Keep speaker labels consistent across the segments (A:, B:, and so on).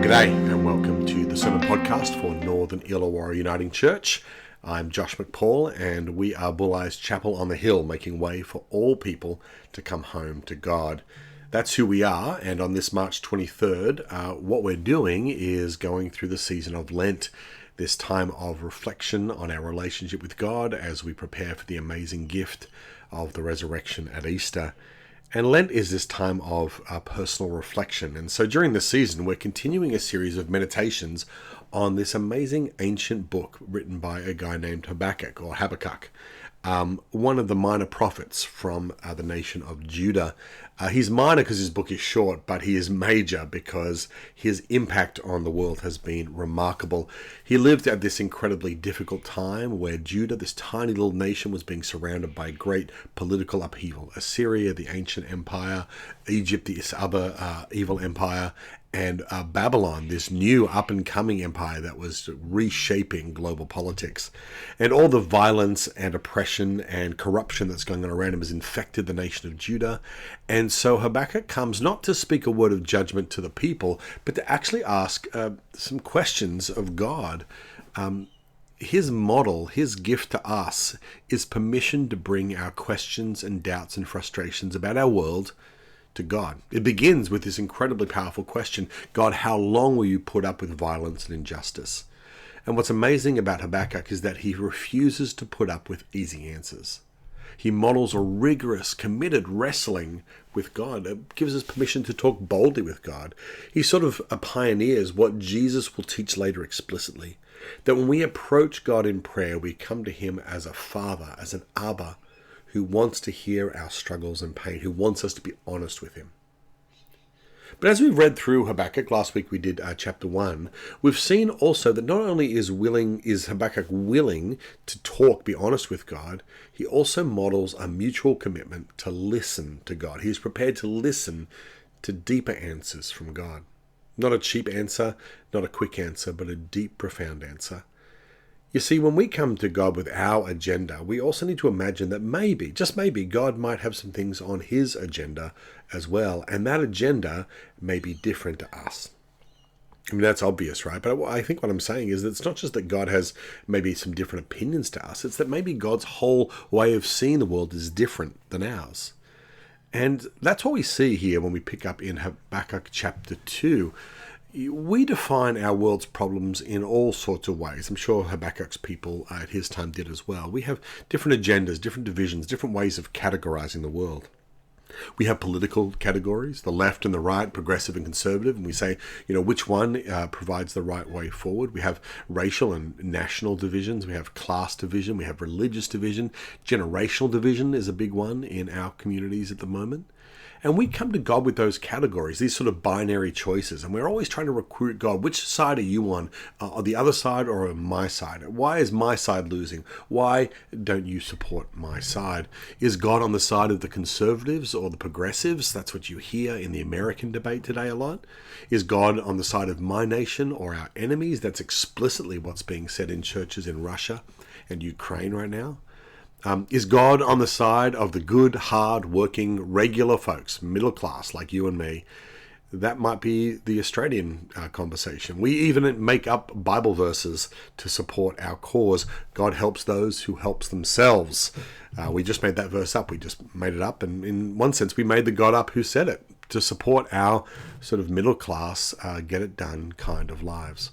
A: G'day and welcome to the Sermon Podcast for Northern Illawarra Uniting Church. I'm Josh McPaul and we are Bull Eyes Chapel on the Hill, making way for all people to come home to God. That's who we are, and on this March 23rd, what we're doing is going through the season of Lent, this time of reflection on our relationship with God as we prepare for the amazing gift of the resurrection at Easter. And Lent is this time of personal reflection. And so during this season, we're continuing a series of meditations on this amazing ancient book written by a guy named Habakkuk, one of the minor prophets from the nation of Judah. He's minor because his book is short, but he is major because his impact on the world has been remarkable. He lived at this incredibly difficult time where Judah, this tiny little nation, was being surrounded by great political upheaval. Assyria, the ancient empire, Egypt, this other evil empire, and Babylon, this new up-and-coming empire that was reshaping global politics. And all the violence and oppression and corruption that's going on around him has infected the nation of Judah. And so Habakkuk comes not to speak a word of judgment to the people, but to actually ask some questions of God. His model, his gift to us, is permission to bring our questions and doubts and frustrations about our world to God. It begins with this incredibly powerful question: God, how long will you put up with violence and injustice? And what's amazing about Habakkuk is that he refuses to put up with easy answers. He models a rigorous, committed wrestling with God. It gives us permission to talk boldly with God. He sort of pioneers what Jesus will teach later explicitly, that when we approach God in prayer, we come to him as a father, as an Abba, who wants to hear our struggles and pain, who wants us to be honest with him. But as we've read through Habakkuk, last week we did chapter 1, we've seen also that not only is Habakkuk willing to talk, be honest with God, he also models a mutual commitment to listen to God. He is prepared to listen to deeper answers from God. Not a cheap answer, not a quick answer, but a deep, profound answer. You see, when we come to God with our agenda, we also need to imagine that maybe, just maybe, God might have some things on his agenda as well, and that agenda may be different to us. I mean, that's obvious, right? But I think what I'm saying is that it's not just that God has maybe some different opinions to us, it's that maybe God's whole way of seeing the world is different than ours. And that's what we see here when we pick up in Habakkuk chapter 2. We define our world's problems in all sorts of ways. I'm sure Habakkuk's people at his time did as well. We have different agendas, different divisions, different ways of categorizing the world. We have political categories, the left and the right, progressive and conservative, and we say, which one provides the right way forward. We have racial and national divisions. We have class division. We have religious division. Generational division is a big one in our communities at the moment. And we come to God with those categories, these sort of binary choices. And we're always trying to recruit God. Which side are you on the other side or on my side? Why is my side losing? Why don't you support my side? Is God on the side of the conservatives or the progressives? That's what you hear in the American debate today a lot. Is God on the side of my nation or our enemies? That's explicitly what's being said in churches in Russia and Ukraine right now. Is God on the side of the good, hard-working, regular folks, middle class like you and me? That might be the Australian conversation. We even make up Bible verses to support our cause. God helps those who helps themselves. We just made that verse up. We just made it up. And in one sense, we made the God up who said it to support our sort of middle class, get it done kind of lives.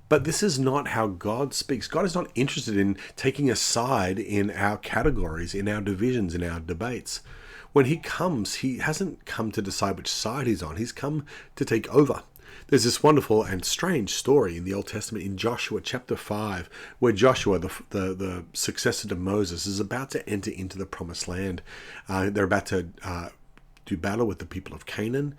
A: But this is not how God speaks. God is not interested in taking a side in our categories, in our divisions, in our debates. When he comes, he hasn't come to decide which side he's on. He's come to take over. There's this wonderful and strange story in the Old Testament in Joshua chapter 5, where Joshua, the successor to Moses, is about to enter into the promised land. They're about to do battle with the people of Canaan.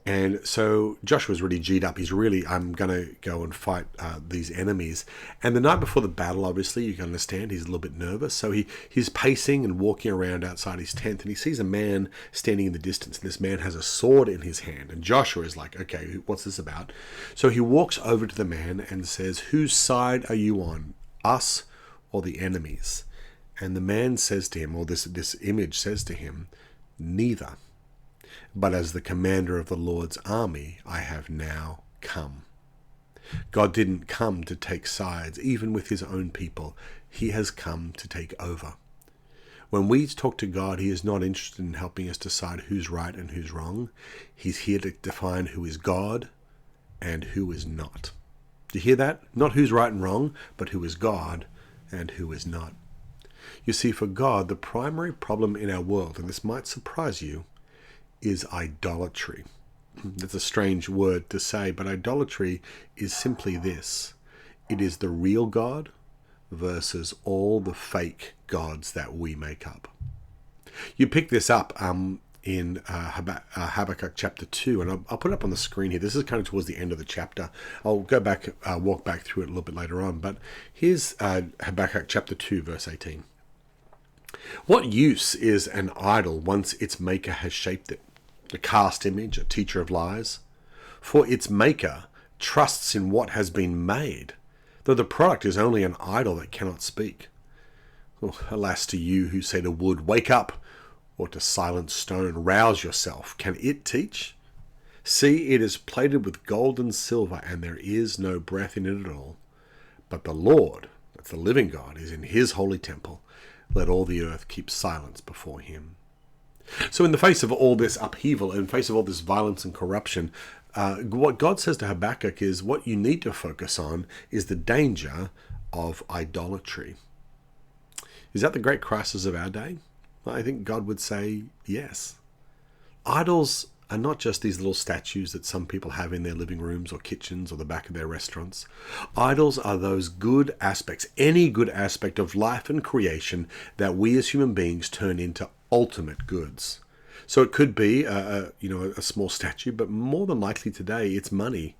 A: And so Joshua's really G'd up. He's really, I'm going to go and fight these enemies. And the night before the battle, obviously, you can understand, he's a little bit nervous. So he's pacing and walking around outside his tent, and he sees a man standing in the distance. And this man has a sword in his hand. And Joshua is like, okay, what's this about? So he walks over to the man and says, whose side are you on, us or the enemies? And the man says to him, or this image says to him, neither. But as the commander of the Lord's army, I have now come. God didn't come to take sides, even with his own people. He has come to take over. When we talk to God, he is not interested in helping us decide who's right and who's wrong. He's here to define who is God and who is not. Do you hear that? Not who's right and wrong, but who is God and who is not. You see, for God, the primary problem in our world, and this might surprise you, is idolatry. That's a strange word to say, but idolatry is simply this. It is the real God versus all the fake gods that we make up. You pick this up in Habakkuk chapter 2, and I'll put it up on the screen here. This is kind of towards the end of the chapter. I'll go back, walk back through it a little bit later on, but here's Habakkuk chapter 2, verse 18. What use is an idol once its maker has shaped it? A cast image, a teacher of lies? For its maker trusts in what has been made, though the product is only an idol that cannot speak. Oh, alas to you who say to wood, wake up, or to silent stone, rouse yourself. Can it teach? See, it is plated with gold and silver, and there is no breath in it at all. But the Lord, that's the living God, is in his holy temple. Let all the earth keep silence before him. So in the face of all this upheaval, in the face of all this violence and corruption, what God says to Habakkuk is what you need to focus on is the danger of idolatry. Is that the great crisis of our day? Well, I think God would say yes. Idols are not just these little statues that some people have in their living rooms or kitchens or the back of their restaurants. Idols are those good aspects, any good aspect of life and creation that we as human beings turn into ultimate goods. So it could be a small statue, but more than likely today it's money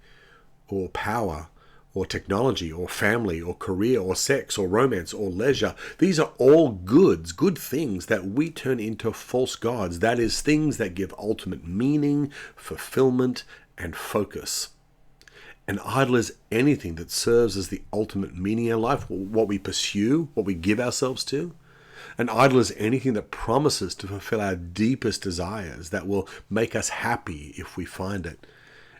A: or power or technology or family or career or sex or romance or leisure. These are all goods, good things that we turn into false gods. That is, things that give ultimate meaning, fulfillment, and focus. An idol is anything that serves as the ultimate meaning in life, what we pursue, what we give ourselves to. An idol is anything that promises to fulfill our deepest desires, that will make us happy if we find it.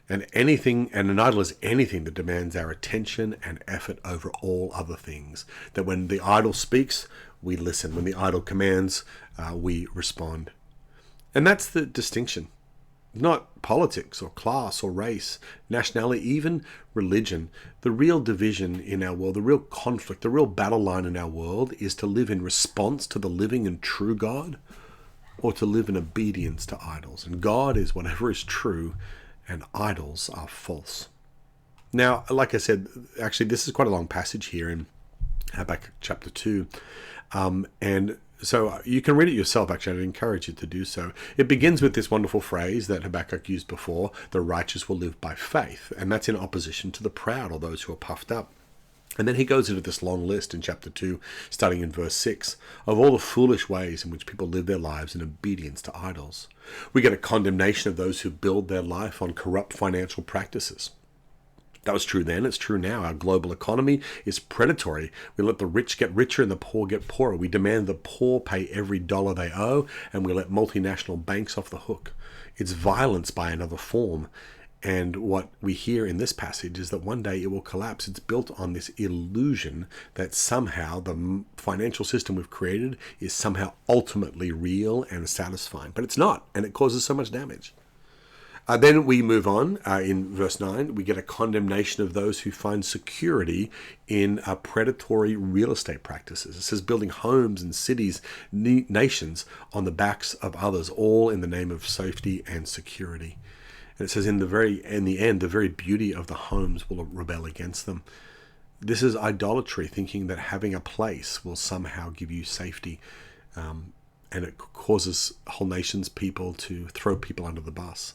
A: And an idol is anything that demands our attention and effort over all other things. That when the idol speaks, we listen. When the idol commands, we respond. And that's the distinction. Not politics or class or race, nationality, even religion. The real division in our world, the real conflict, the real battle line in our world is to live in response to the living and true God, or to live in obedience to idols. And God is whatever is true, and idols are false. Now, like I said, actually, this is quite a long passage here in Habakkuk chapter 2. And so you can read it yourself, actually. I'd encourage you to do so. It begins with this wonderful phrase that Habakkuk used before, the righteous will live by faith. And that's in opposition to the proud or those who are puffed up. And then he goes into this long list in chapter 2, starting in verse 6, of all the foolish ways in which people live their lives in obedience to idols. We get a condemnation of those who build their life on corrupt financial practices. That was true then, it's true now. Our global economy is predatory. We let the rich get richer and the poor get poorer. We demand the poor pay every dollar they owe, and we let multinational banks off the hook. It's violence by another form. And what we hear in this passage is that one day it will collapse. It's built on this illusion that somehow the financial system we've created is somehow ultimately real and satisfying. But it's not, and it causes so much damage. Then we move on in verse 9. We get a condemnation of those who find security in predatory real estate practices. It says building homes and cities, nations on the backs of others, all in the name of safety and security. And it says in the end, the very beauty of the homes will rebel against them. This is idolatry, thinking that having a place will somehow give you safety. And it causes whole nations, people to throw people under the bus.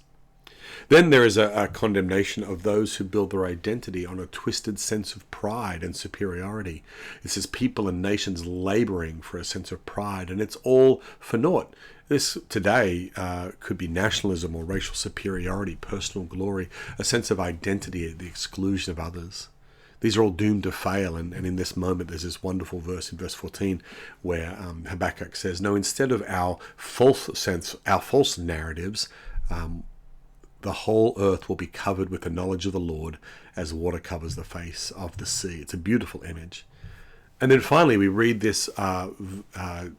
A: Then there is a condemnation of those who build their identity on a twisted sense of pride and superiority. It says people and nations laboring for a sense of pride, and it's all for naught. This today could be nationalism or racial superiority, personal glory, a sense of identity at the exclusion of others. These are all doomed to fail, and in this moment there's this wonderful verse in verse 14 where Habakkuk says, no, instead of our false narratives, The whole earth will be covered with the knowledge of the Lord as water covers the face of the sea. It's a beautiful image. And then finally, we read this, the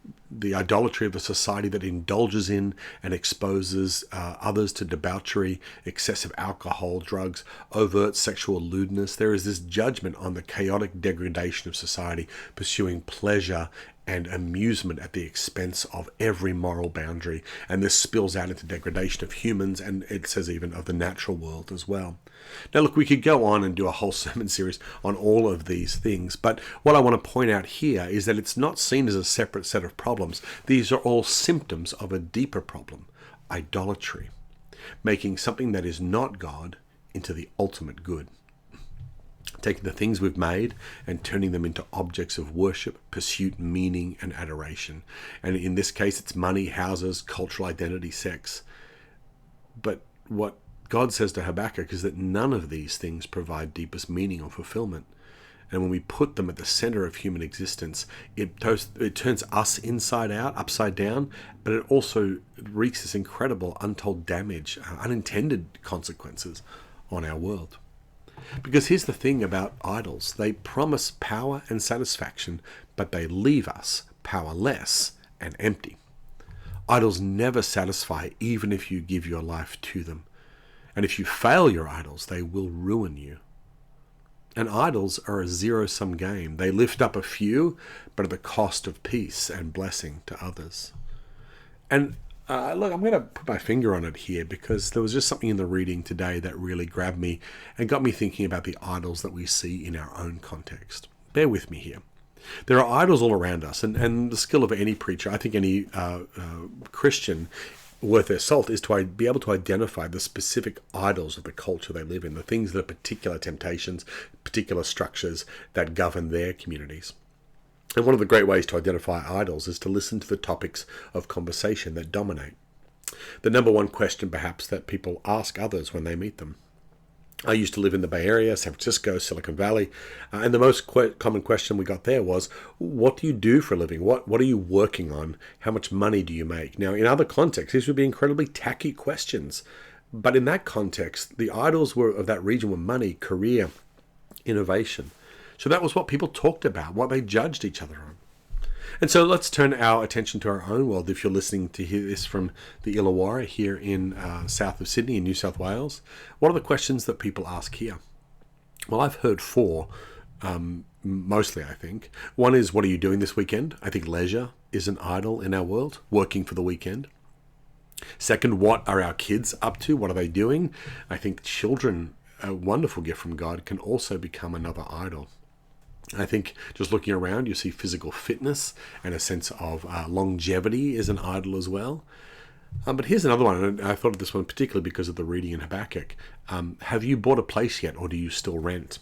A: idolatry of a society that indulges in and exposes others to debauchery, excessive alcohol, drugs, overt sexual lewdness. There is this judgment on the chaotic degradation of society, pursuing pleasure and amusement at the expense of every moral boundary. And this spills out into degradation of humans, and it says even of the natural world as well. Now, look, we could go on and do a whole sermon series on all of these things, but what I want to point out here is that it's not seen as a separate set of problems. These are all symptoms of a deeper problem, idolatry, making something that is not God into the ultimate good. Taking the things we've made and turning them into objects of worship, pursuit, meaning, and adoration. And in this case, it's money, houses, cultural identity, sex. But what God says to Habakkuk is that none of these things provide deepest meaning or fulfillment. And when we put them at the center of human existence, it turns us inside out, upside down, but it also wreaks this incredible untold damage, unintended consequences on our world. Because here's the thing about idols. They promise power and satisfaction, but they leave us powerless and empty. Idols never satisfy, even if you give your life to them. And if you fail your idols, they will ruin you. And idols are a zero-sum game. They lift up a few, but at the cost of peace and blessing to others. And look, I'm going to put my finger on it here because there was just something in the reading today that really grabbed me and got me thinking about the idols that we see in our own context. Bear with me here. There are idols all around us, and the skill of any preacher, I think any Christian worth their salt, is to be able to identify the specific idols of the culture they live in, the things that are particular temptations, particular structures that govern their communities. And one of the great ways to identify idols is to listen to the topics of conversation that dominate. The number one question, perhaps, that people ask others when they meet them. I used to live in the Bay Area, San Francisco, Silicon Valley, and the most common question we got there was, what do you do for a living? What are you working on? How much money do you make? Now, in other contexts, these would be incredibly tacky questions. But in that context, the idols of that region were money, career, innovation. So that was what people talked about, what they judged each other on. And so let's turn our attention to our own world. If you're listening to hear this from the Illawarra here in south of Sydney in New South Wales, what are the questions that people ask here? Well, I've heard four, mostly I think. One is, what are you doing this weekend? I think leisure is an idol in our world, working for the weekend. Second, what are our kids up to? What are they doing? I think children, a wonderful gift from God, can also become another idol. I think just looking around, you see physical fitness and a sense of longevity is an idol as well. But here's another one, and I thought of this one particularly because of the reading in Habakkuk. Have you bought a place yet, or do you still rent?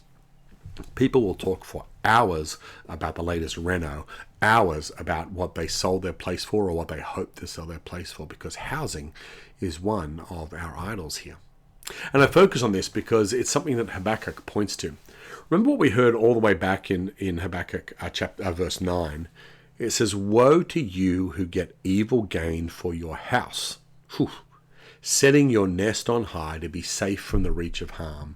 A: People will talk for hours about the latest reno, hours about what they sold their place for or what they hope to sell their place for, because housing is one of our idols here. And I focus on this because it's something that Habakkuk points to. Remember what we heard all the way back in Habakkuk verse 9. It says, woe to you who get evil gain for your house, setting your nest on high to be safe from the reach of harm.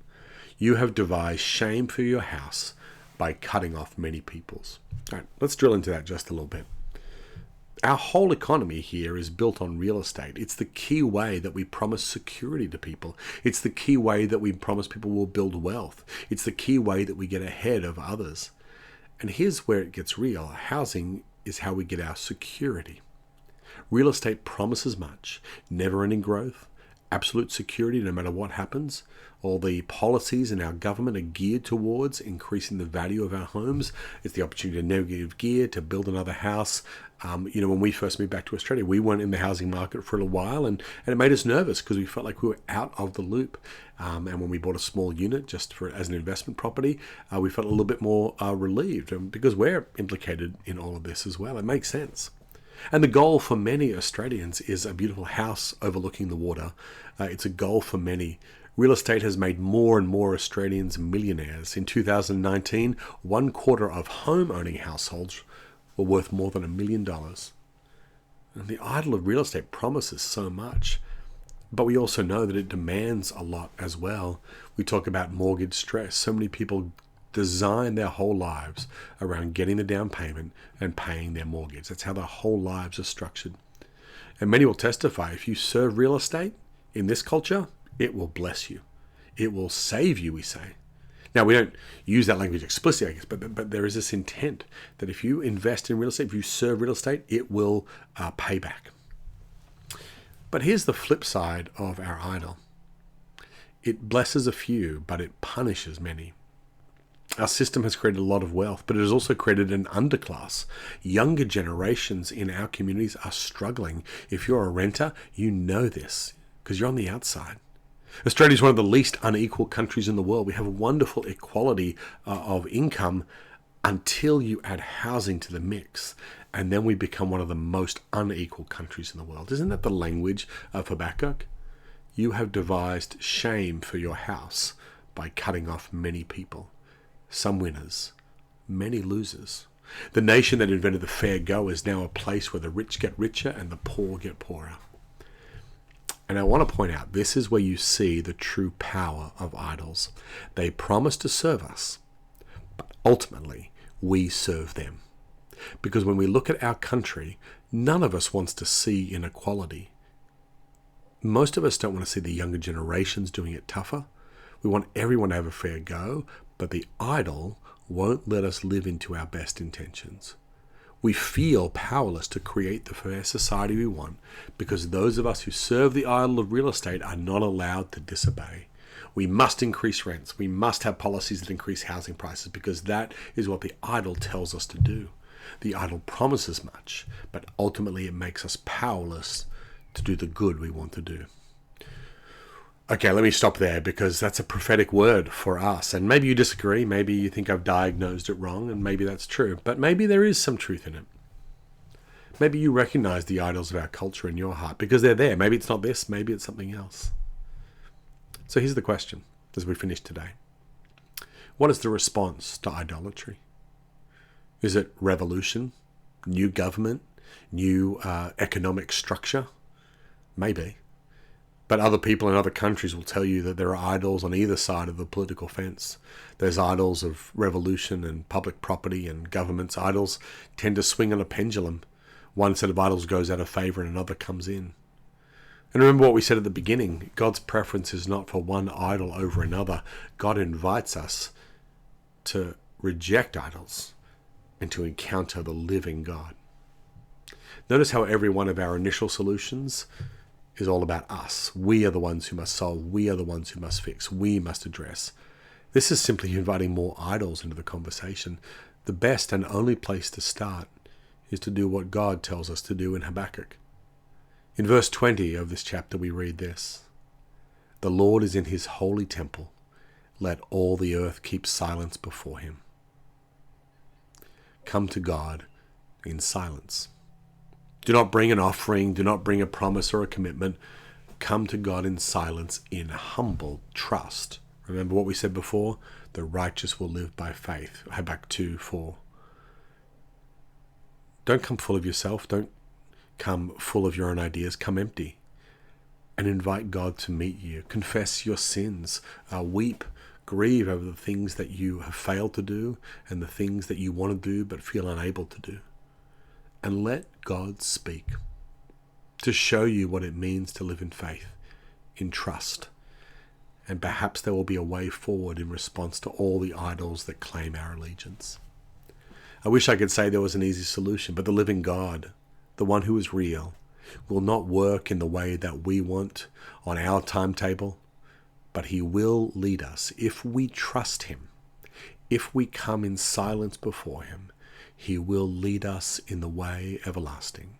A: You have devised shame for your house by cutting off many peoples. All right, let's drill into that just a little bit. Our whole economy here is built on real estate. It's the key way that we promise security to people. It's the key way that we promise people will build wealth. It's the key way that we get ahead of others. And here's where it gets real. Housing is how we get our security. Real estate promises much, never-ending growth, absolute security no matter what happens. All the policies in our government are geared towards increasing the value of our homes. It's the opportunity to negative gear, to build another house. When we first moved back to Australia, we weren't in the housing market for a little while, and it made us nervous because we felt like we were out of the loop. And when we bought a small unit just as an investment property, we felt a little bit more relieved because we're implicated in all of this as well. It makes sense. And the goal for many Australians is a beautiful house overlooking the water. It's a goal for many. Real estate has made more and more Australians millionaires. In 2019, 1/4 of home-owning households were worth more than $1 million. And the idol of real estate promises so much. But we also know that it demands a lot as well. We talk about mortgage stress. So many people design their whole lives around getting the down payment and paying their mortgage. That's how their whole lives are structured. And many will testify, if you serve real estate in this culture, it will bless you. It will save you, we say. Now, we don't use that language explicitly, I guess, but there is this intent that if you invest in real estate, if you serve real estate, it will pay back. But here's the flip side of our idol. It blesses a few, but it punishes many. Our system has created a lot of wealth, but it has also created an underclass. Younger generations in our communities are struggling. If you're a renter, you know this because you're on the outside. Australia is one of the least unequal countries in the world. We have wonderful equality of income until you add housing to the mix, and then we become one of the most unequal countries in the world. Isn't that the language of Habakkuk? You have devised shame for your house by cutting off many people. Some winners, many losers. The nation that invented the fair go is now a place where the rich get richer and the poor get poorer. And I want to point out, this is where you see the true power of idols. They promise to serve us, but ultimately we serve them. Because when we look at our country, none of us wants to see inequality. Most of us don't want to see the younger generations doing it tougher. We want everyone to have a fair go, but the idol won't let us live into our best intentions. We feel powerless to create the fair society we want because those of us who serve the idol of real estate are not allowed to disobey. We must increase rents. We must have policies that increase housing prices because that is what the idol tells us to do. The idol promises much, but ultimately it makes us powerless to do the good we want to do. Okay, let me stop there because that's a prophetic word for us. And maybe you disagree. Maybe you think I've diagnosed it wrong, and maybe that's true. But maybe there is some truth in it. Maybe you recognize the idols of our culture in your heart because they're there. Maybe it's not this. Maybe it's something else. So here's the question as we finish today. What is the response to idolatry? Is it revolution, new government, new economic structure? Maybe. But other people in other countries will tell you that there are idols on either side of the political fence. There's idols of revolution and public property and governments. Idols tend to swing on a pendulum. One set of idols goes out of favor and another comes in. And remember what we said at the beginning. God's preference is not for one idol over another. God invites us to reject idols and to encounter the living God. Notice how every one of our initial solutions is all about us. We are the ones who must solve. We are the ones who must fix. We must address. This is simply inviting more idols into the conversation. The best and only place to start is to do what God tells us to do in Habakkuk. In verse 20 of this chapter we read this: "The Lord is in his holy temple. Let all the earth keep silence before him." Come to God in silence. Do not bring an offering. Do not bring a promise or a commitment. Come to God in silence, in humble trust. Remember what we said before? The righteous will live by faith. Habakkuk 2:4. Don't come full of yourself. Don't come full of your own ideas. Come empty and invite God to meet you. Confess your sins. Weep. Grieve over the things that you have failed to do and the things that you want to do but feel unable to do. And let God speak to show you what it means to live in faith, in trust. And perhaps there will be a way forward in response to all the idols that claim our allegiance. I wish I could say there was an easy solution, but the living God, the one who is real, will not work in the way that we want on our timetable, but he will lead us if we trust him. If we come in silence before him, he will lead us in the way everlasting.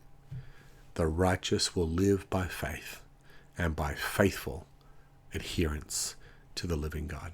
A: The righteous will live by faith and by faithful adherence to the living God.